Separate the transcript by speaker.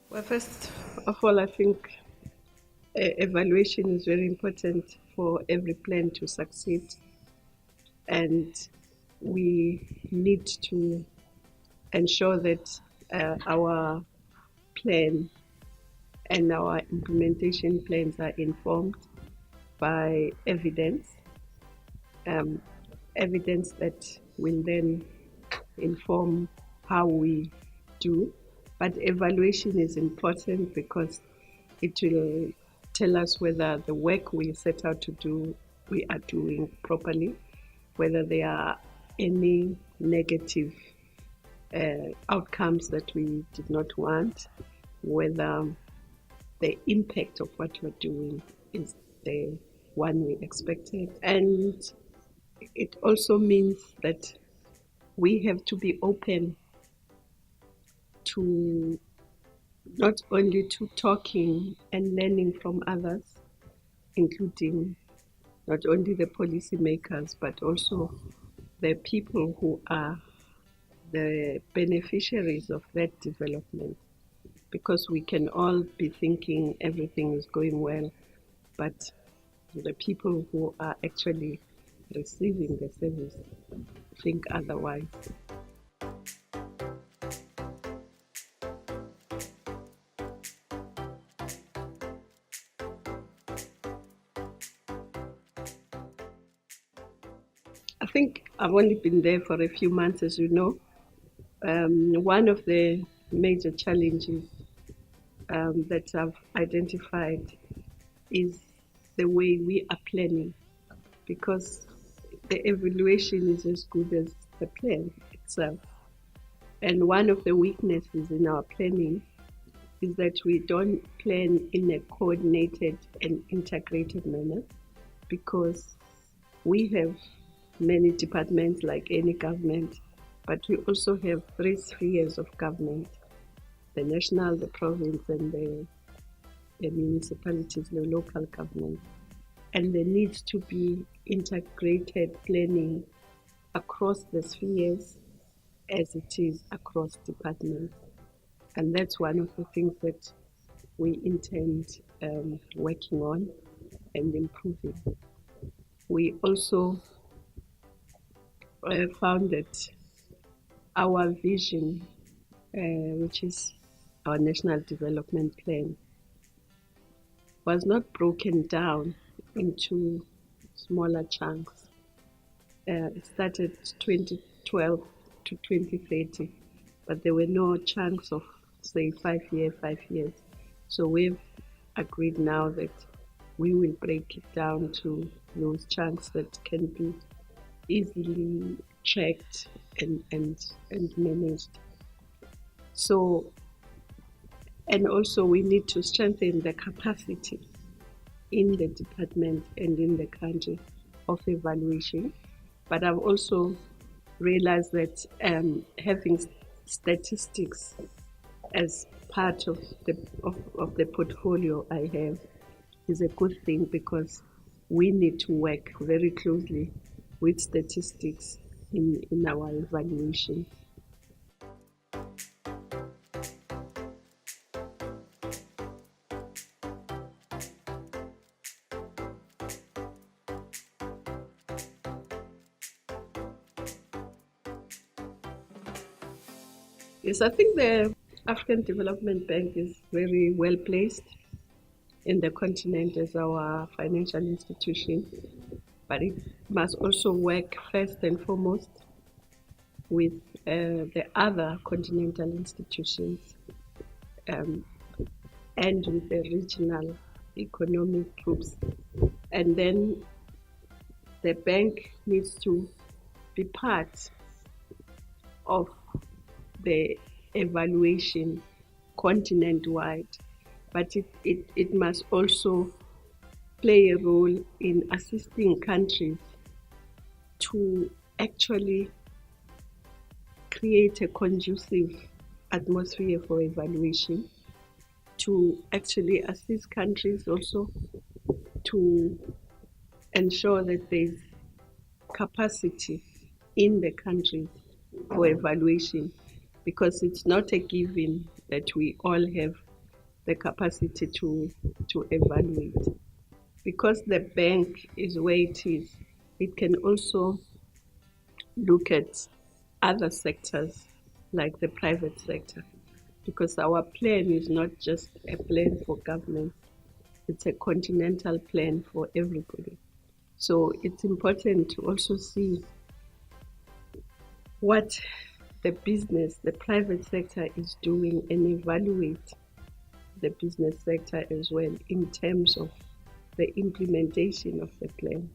Speaker 1: Well, first of all, I think evaluation is very important for every plan to succeed, and we need to ensure that our plan and our implementation plans are informed by um, evidence that will then inform how we do. But evaluation is important because it will tell us whether the work we set out to do, we are doing properly, whether there are any negative outcomes that we did not want, whether the impact of what we're doing is the one we expected. And it also means that we have to be open to not only to talking and learning from others, including not only the policymakers, but also the people who are the beneficiaries of that development. Because we can all be thinking everything is going well, but the people who are actually receiving the service think otherwise. I think I've only been there for a few months, as you know. One of the major challenges that I've identified is the way we are planning, because the evaluation is as good as the plan itself. And one of the weaknesses in our planning is that we don't plan in a coordinated and integrated manner, because we have many departments like any government, but we also have three spheres of government: the national, the province, and the municipalities, the local government. And there needs to be integrated planning across the spheres as it is across departments. And that's one of the things that we intend working on and improving. We also found that our vision, which is our National Development Plan, was not broken down into smaller chunks. It started 2012 to 2030, but there were no chunks of, say, 5 years. So we've agreed now that we will break it down to those chunks that can be easily tracked and managed. So, and also we need to strengthen the capacity in the department and in the country of evaluation. But I've also realized that having statistics as part of the portfolio I have is a good thing, because we need to work very closely with statistics in our evaluation. Yes, I think the African Development Bank is very well placed in the continent as our financial institution, but it must also work first and foremost with the other continental institutions um, and with the regional economic groups. And then the bank needs to be part of the evaluation continent-wide, but it must also play a role in assisting countries to actually create a conducive atmosphere for evaluation, to actually assist countries also to ensure that there's capacity in the countries for evaluation, because it's not a given that we all have the capacity to evaluate. Because the bank is where it can also look at other sectors like the private sector, because our plan is not just a plan for government, it's a continental plan for everybody. So it's important to also see what the business, the private sector is doing, and evaluate the business sector as well in terms of the implementation of the plan.